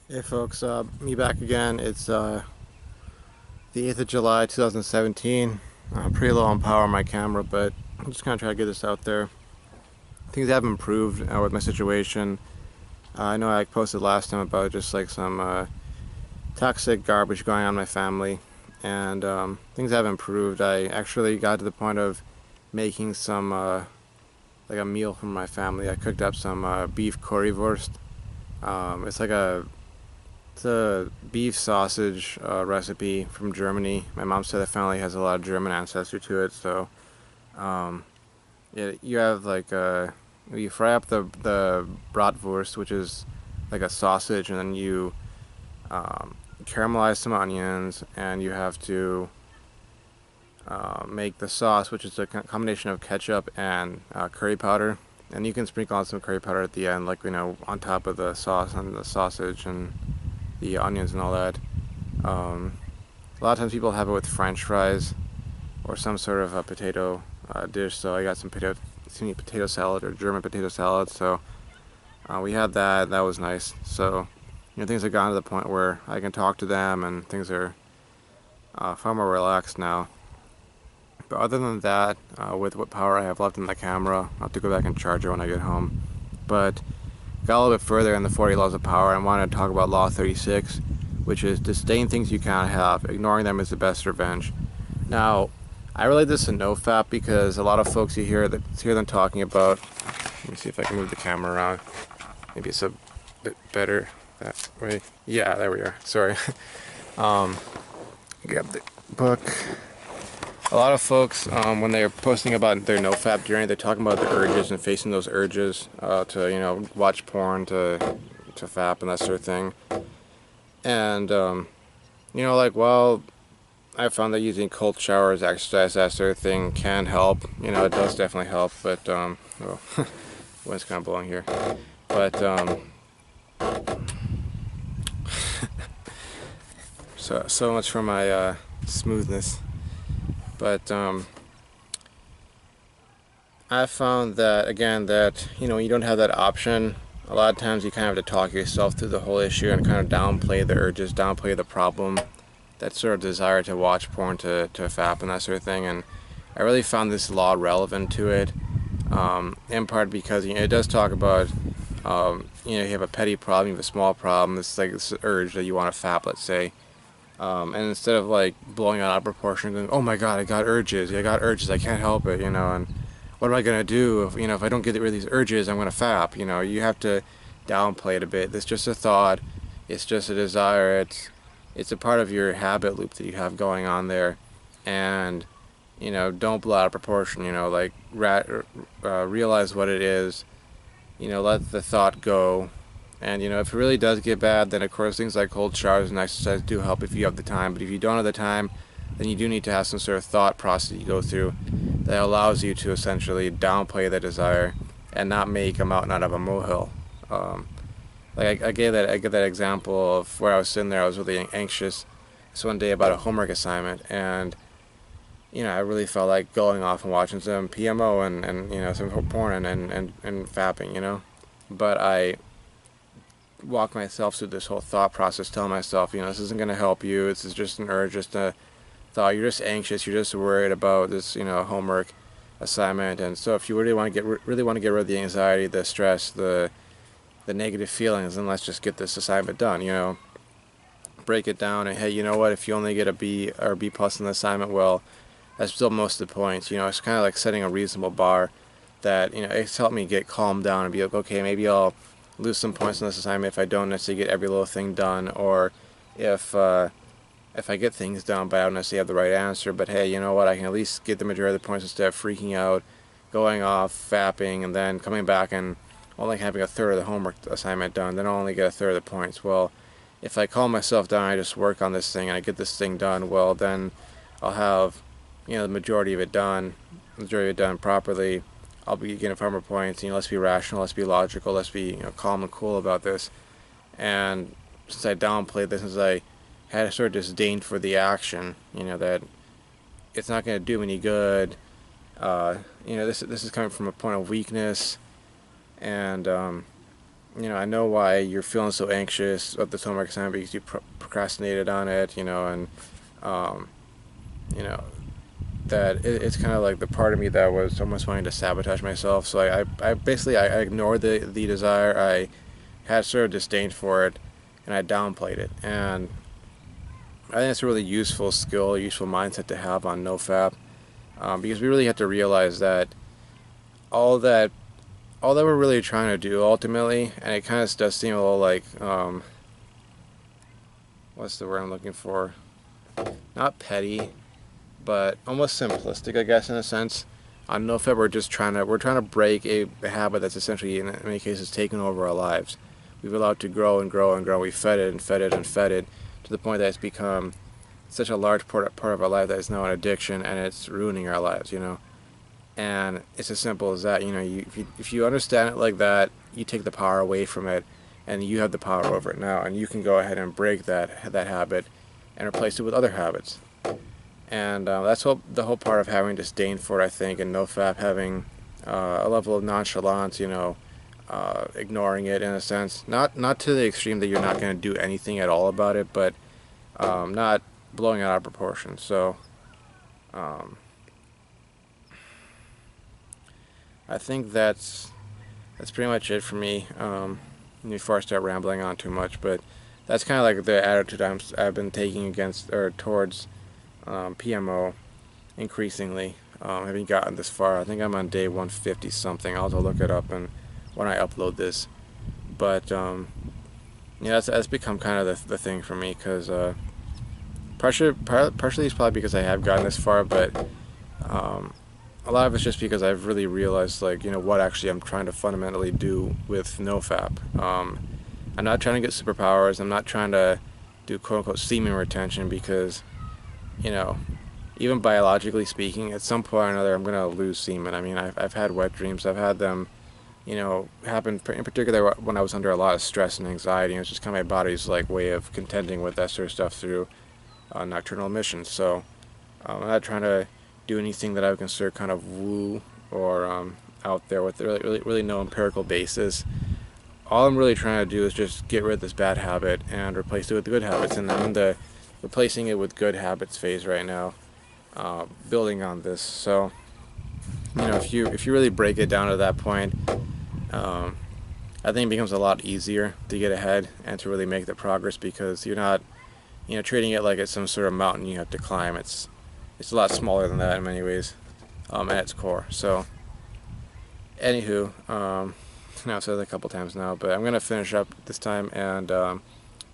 Hey folks, me back again. It's the 8th of July 2017. I'm pretty low on power on my camera, but I'm just gonna try to get this out there. Things have improved with my situation. I know I posted last time about just like some toxic garbage going on in my family, and things have improved. I actually got to the point of making some like a meal for my family. I cooked up some beef currywurst. It's like it's a beef sausage recipe from Germany. My mom's side of the family has a lot of German ancestry to it, so um, you have like you fry up the bratwurst, which is like a sausage, and then you caramelize some onions, and you have to make the sauce, which is a combination of ketchup and curry powder. And you can sprinkle on some curry powder at the end, like on top of the sauce and the sausage and the onions and all that. Um, a lot of times people have it with French fries or some sort of a potato dish. So I got some potato salad or German potato salad. So we had that. That was nice. So things have gotten to the point where I can talk to them and things are far more relaxed now. But other than that, with what power I have left in the camera, I'll have to go back and charge it when I get home. But got a little bit further in the 40 laws of power and wanted to talk about Law 36, which is disdain things you cannot have. Ignoring them is the best revenge. Now, I relate this to Nofap because a lot of folks you hear them talking about. Let me see if I can move the camera around. Maybe it's a bit better that way. Yeah, there we are. Sorry. um, Grab the book. A lot of folks, when they're posting about their NoFap journey, they're talking about the urges and facing those urges to, watch porn, to fap and that sort of thing. And, I found that using cold showers, exercise, that sort of thing can help. It does definitely help, but, well, wind's kind of blowing here. But, so much for my smoothness. But, I found that again that you don't have that option. A lot of times you kind of have to talk yourself through the whole issue and kind of downplay the urges, downplay the problem, that sort of desire to watch porn, to fap and that sort of thing. And I really found this law relevant to it, in part because it does talk about you have a petty problem, you have a small problem. It's like this urge that you want to fap, let's say. And instead of like blowing out of proportion, going, "Oh my God, I got urges! I can't help it," and what am I gonna do if I don't get rid of these urges? I'm gonna fap. You have to downplay it a bit. It's just a thought. It's just a desire. It's a part of your habit loop that you have going on there, and don't blow out of proportion. Like realize what it is. Let the thought go. And if it really does get bad, then of course things like cold showers and exercise do help if you have the time. But if you don't have the time, then you do need to have some sort of thought process you go through that allows you to essentially downplay the desire and not make a mountain out of a molehill. Um, I gave that example of where I was sitting there. I was really anxious this one day about a homework assignment, and I really felt like going off and watching some PMO and some porn and fapping. But I walk myself through this whole thought process, telling myself, this isn't going to help you. This is just an urge, just a thought. You're just anxious. You're just worried about this, homework assignment. And so, if you really want to get rid of the anxiety, the stress, the negative feelings, then let's just get this assignment done. Break it down. And hey, you know what? If you only get a B or B plus in the assignment, well, that's still most of the points. It's kind of like setting a reasonable bar that it's helped me get calmed down and be like, okay, maybe I'll lose some points on this assignment if I don't necessarily get every little thing done, or if I get things done but I don't necessarily have the right answer. But hey, you know what? I can at least get the majority of the points instead of freaking out, going off, fapping, and then coming back and only having a third of the homework assignment done. Then I'll only get a third of the points. Well, if I calm myself down, I just work on this thing and I get this thing done. Well, then I'll have the majority of it done, properly. I'll be getting far more points. Let's be rational, let's be logical, let's be calm and cool about this. And since I downplayed this, since I had a sort of disdain for the action, that it's not going to do me any good. This is coming from a point of weakness, and I know why you're feeling so anxious about this homework assignment because you procrastinated on it, and um, you know, that it's kind of like the part of me that was almost wanting to sabotage myself. So I basically I ignored the desire. I had sort of disdain for it, and I downplayed it. And I think it's a really useful skill, useful mindset to have on Nofap, because we really have to realize that all that all that we're really trying to do ultimately, and it kind of does seem a little like what's the word I'm looking for? Not petty, but almost simplistic, I guess, in a sense. On Nofap, we're trying to break a habit that's essentially, in many cases, taken over our lives. We've allowed it to grow and grow and grow. We fed it and fed it and fed it to the point that it's become such a large part of our life that it's now an addiction, and it's ruining our lives. And it's as simple as that. If you understand it like that, you take the power away from it, and you have the power over it now, and you can go ahead and break that habit and replace it with other habits. And that's the whole part of having disdain for it, I think, and Nofap having a level of nonchalance, ignoring it in a sense. Not to the extreme that you're not going to do anything at all about it, but not blowing it out of proportion. So I think that's pretty much it for me. Before I start rambling on too much, but that's kind of like the attitude I've been taking towards PMO increasingly. I haven't gotten this far. I think I'm on day 150 something. I'll have to look it up and when I upload this. But that's become kind of the thing for me, because partially it's probably because I have gotten this far, but a lot of it's just because I've really realized what actually I'm trying to fundamentally do with Nofap. I'm not trying to get superpowers. I'm not trying to do quote-unquote semen retention, because even biologically speaking, at some point or another, I'm going to lose semen. I mean, I've had wet dreams. I've had them, happen in particular when I was under a lot of stress and anxiety. And it's just kind of my body's way of contending with that sort of stuff through nocturnal emissions. So I'm not trying to do anything that I would consider kind of woo or out there with really no empirical basis. All I'm really trying to do is just get rid of this bad habit and replace it with good habits. And I'm in the replacing it with good habits phase right now, building on this. So if you really break it down to that point, I think it becomes a lot easier to get ahead and to really make the progress, because you're not treating it like it's some sort of mountain you have to climb. It's a lot smaller than that in many ways, at its core. So anywho, I've said it a couple times now, but I'm going to finish up this time, and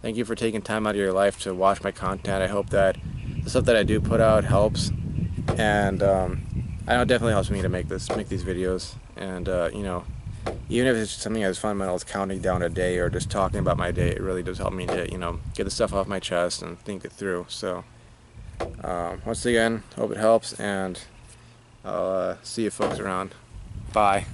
thank you for taking time out of your life to watch my content. I hope that the stuff that I do put out helps, and I know it definitely helps me to make these videos. And even if it's something as fundamental as counting down a day or just talking about my day, it really does help me to get the stuff off my chest and think it through. So once again, hope it helps, and I'll see you folks around. Bye.